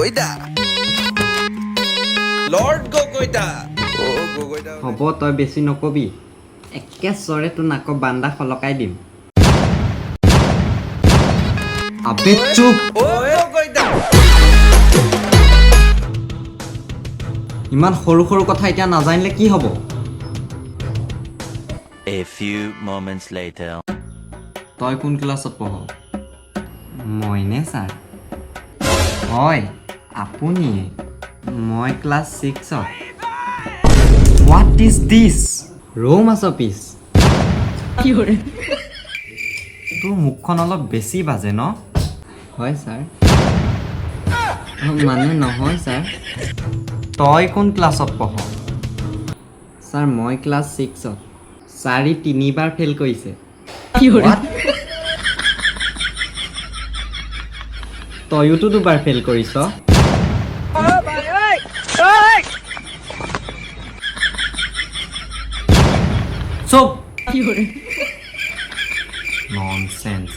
গগৈদা lord গগৈদা ও গগৈদা হ'ব তই বেছি নকবি একেচৰে তোৰ নাকৰ বান্দা খলকাই দিম আবে চুপ ও গগৈদা ইমান সৰু সৰু কথা এতিয়া নাজানিলে কি হ'ব A few moments later. তই কোন ক্লাছত পঢ় মইনে ছাৰ হয় আপুনি মই ক্লাছ 6ত হোৱাট ইজ দিছ ৰৌ মাছৰ পিচ তোৰ মুখখন অলপ বেছি বাজে ন হয় ছাৰ মানে নহয় ছাৰ তই কোন ক্লাছত পঢ় ছাৰ মই ক্লাছ 6ত চাৰি 3বাৰ ফেইল কৰিছে তইয়োতো 2বাৰ ফেইল কৰিছ চুপ ননসেন্স